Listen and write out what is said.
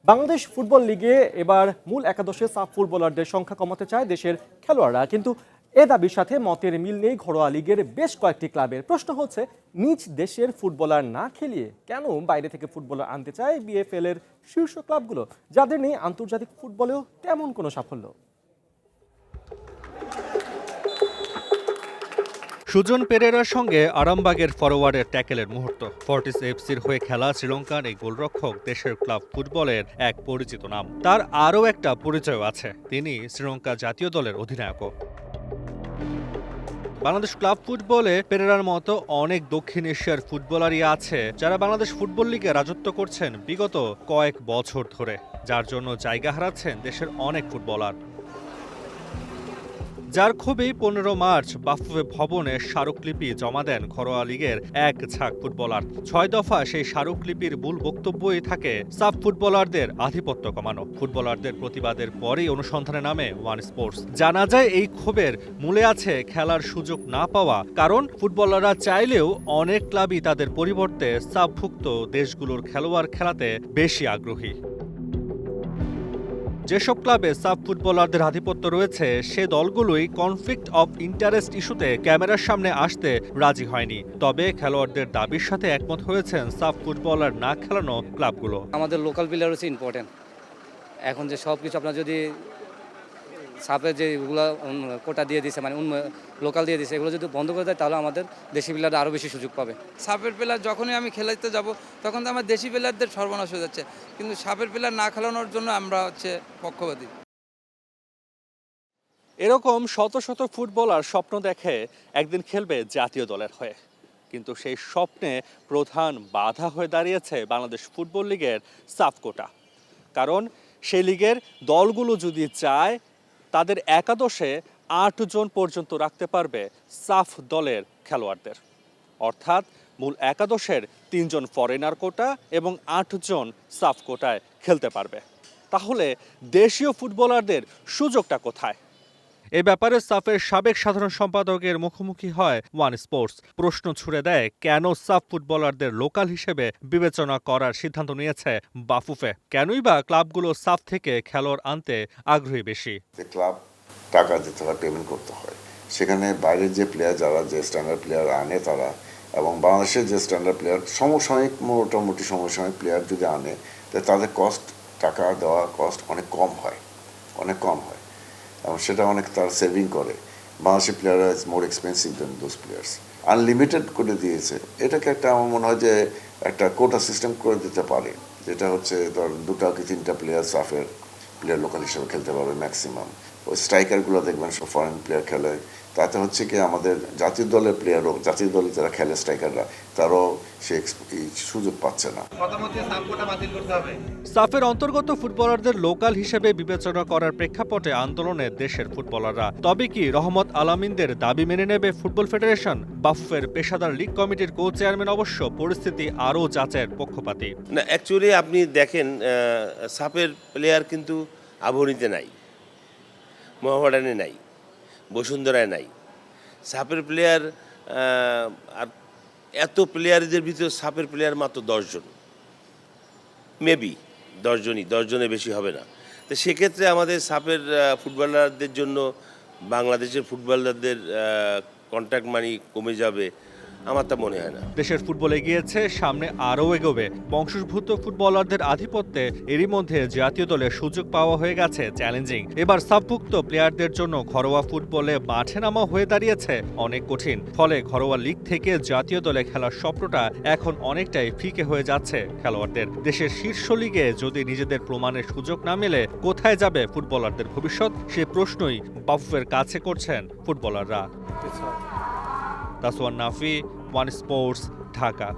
Bangladesh football লিগে এবার মূল একাদশে সাফ ফুটবলারদের সংখ্যা কমাতে চায় দেশের খেলোয়াড়রা, কিন্তু এ দাবির সাথে মতের মিল নেই ঘরোয়া লিগের বেশ কয়েকটি ক্লাবের। প্রশ্ন হচ্ছে, নিজ দেশের ফুটবলার না খেলিয়ে কেন বাইরে থেকে ফুটবলার আনতে চায় বিএফএল এর শীর্ষ ক্লাবগুলো, যাদের নেই আন্তর্জাতিক ফুটবলেও তেমন কোনো সাফল্য। সুজন পেরেরার সঙ্গে আরামবাগের ফরোয়ার্ডের ট্যাকেলের মুহূর্ত। ফর্টিস এফসির হয়ে খেলা শ্রীলঙ্কার এই গোলরক্ষক দেশের ক্লাব ফুটবলের এক পরিচিত নাম। তার আরও একটা পরিচয় আছে, তিনি শ্রীলঙ্কা জাতীয় দলের অধিনায়কও। বাংলাদেশ ক্লাব ফুটবলে পেরেরার মতো অনেক দক্ষিণ এশিয়ার ফুটবলারই আছে যারা বাংলাদেশ ফুটবল লিগে রাজত্ব করছেন বিগত কয়েক বছর ধরে, যার জন্য জায়গা হারাচ্ছেন দেশের অনেক ফুটবলার। যার খুবই 15 মার্চ বাফুফে ভবনে স্মারকলিপি জমা দেন ঘরোয়া লিগের এক ঝাঁক ফুটবলার। 6 দফা সেই স্মারকলিপির মূল বক্তব্যই থাকে সাব ফুটবলারদের আধিপত্য কমানো। ফুটবলারদের প্রতিবাদের পরেই অনুসন্ধানে নামে ওয়ান স্পোর্টস। জানা যায় এই ক্ষোভের মূলে আছে খেলার সুযোগ না পাওয়া, কারণ ফুটবলাররা চাইলেও অনেক ক্লাবই তাদের পরিবর্তে সাবভুক্ত দেশগুলোর খেলোয়াড় খেলাতে বেশি আগ্রহী। যেসব ক্লাবে সাব ফুটবলারদের আধিপত্য রয়েছে সে দলগুলোই কনফ্লিক্ট অফ ইন্টারেস্ট ইস্যুতে ক্যামেরার সামনে আসতে রাজি হয়নি। তবে খেলোয়াড়দের দাবির সাথে একমত হয়েছেন সাব ফুটবলার না খেলানো ক্লাবগুলো। আমাদের লোকাল প্লেয়ার হচ্ছে ইম্পর্টেন্ট। এখন যে সব কিছু আপনার যদি সাপের যেগুলো কোটা দিয়ে দিছে, মানে লোকাল দিয়ে দিছে, এগুলো যদি বন্ধ করে দেয় তাহলে আমাদের দেশি প্লেয়াররা আরও বেশি সুযোগ পাবে। সাপের প্লেয়ার যখনই আমি খেলাইতে যাব তখন তো আমার দেশি প্লেয়ারদের সর্বনাশ হয়ে যাচ্ছে, কিন্তু সাপের প্লেয়ার না খেলানোর জন্য আমরা পক্ষপাতী। এরকম শত শত ফুটবলার স্বপ্ন দেখে একদিন খেলবে জাতীয় দলের হয়ে, কিন্তু সেই স্বপ্নে প্রধান বাধা হয়ে দাঁড়িয়েছে বাংলাদেশ ফুটবল লিগের সাফ কোটা। কারণ সেই লিগের দলগুলো যদি চায় তাদের একাদশে 8 জন পর্যন্ত রাখতে পারবে সাফ দলের খেলোয়াড়দের, অর্থাৎ মূল একাদশের 3 জন ফরেনার কোটা এবং 8 জন সাফ কোটায় খেলতে পারবে। তাহলে দেশীয় ফুটবলারদের সুযোগটা কোথায়? এ ব্যাপারে সাফের সাবেক সাধারণ সম্পাদকের মুখোমুখি হয় ওয়ান স্পোর্টস। প্রশ্ন ছুড়ে দেয়, কেন সাফ ফুটবলারদের লোকাল হিসেবে বিবেচনা করার সিদ্ধান্ত নিয়েছে বাফুফে? কেনই বা ক্লাবগুলো সাফ থেকে খেলোয়াড় আনতে আগ্রহী বেশি? ক্লাব টাকা দিতে হয়, পেমেন্ট করতে হয়, সেখানে বাইরের যে প্লেয়ার যারা যে স্ট্যান্ডার্ড প্লেয়ার আনে তারা, এবং বাংলাদেশের যে স্ট্যান্ডার্ড প্লেয়ার সমসাময়িক মোটামুটি সমসাময়িক প্লেয়ার যদি আনে তাদের কস্ট, টাকা দেওয়া কস্ট অনেক কম হয়, অনেক কম হয়, এবং সেটা অনেক তার সেভিং করে। বাংলাদেশের প্লেয়াররা is more expensive than those players. Unlimited করে দিয়েছে, এটাকে একটা আমার মনে হয় যে একটা কোটা সিস্টেম করে দিতে পারে, যেটা হচ্ছে ধর 2টা কি 3টা প্লেয়ার সাফের প্লেয়ার লোকাল হিসেবে খেলতে পারবে ম্যাক্সিমাম। ওই স্ট্রাইকারগুলো দেখবেন সব ফরেন প্লেয়ার খেলে, তাতে হচ্ছে কি আমাদের জাতীয় দলের প্লেয়ারও, জাতীয় দলে যারা খেলে স্ট্রাইকাররা, তারাও সে সুযোগ পাচ্ছে না। সাফের অন্তর্গত ফুটবলারদের লোকাল হিসেবে বিবেচনা করার প্রেক্ষাপটে আন্দোলনে দেশের ফুটবলাররা। তবে কি রহমত আলামিনদের দাবি মেনে নেবে ফুটবল ফেডারেশন? বাফুফের পেশাদার লীগ কমিটির কো চেয়ারম্যান অবশ্য পরিস্থিতি আরও যাচাইয়ের পক্ষপাতী। না, অ্যাকচুয়ালি আপনি দেখেন সাফের প্লেয়ার কিন্তু আবহনীতে নাই, মোহামেডানে নাই, বসুন্ধরায় নাই। সাপের প্লেয়ার আর এত প্লেয়ারদের ভিতরে সাপের প্লেয়ার মাত্র 10 জন, মেবি 10 জনের বেশি হবে না। তো সেক্ষেত্রে আমাদের সাপের ফুটবলারদের জন্য বাংলাদেশের ফুটবলারদের কন্ট্রাক্ট মানি কমে যাবে, আমার তা মনে হয় না। দেশের ফুটবল এগিয়েছে, সামনে আরও এগোবে। বংশোদ্ভূত ফুটবলারদের আধিপত্যে এরই মধ্যে জাতীয় দলে সুযোগ পাওয়া হয়ে গেছে চ্যালেঞ্জিং। এবার সাবভুক্ত প্লেয়ারদের জন্য ঘরোয়া ফুটবলে মাঠে নামা হয়ে দাঁড়িয়েছে অনেক কঠিন। ফলে ঘরোয়া লিগ থেকে জাতীয় দলে খেলার স্বপ্নটা এখন অনেকটাই ফিকে হয়ে যাচ্ছে খেলোয়াড়দের। দেশের শীর্ষ লিগে যদি নিজেদের প্রমাণের সুযোগ না মেলে কোথায় যাবে ফুটবলারদের ভবিষ্যৎ? সে প্রশ্নই বাফুফের কাছে করছেন ফুটবলাররা। তাসওয়ান নাফি, ওয়ান স্পোর্টস, ঢাকা।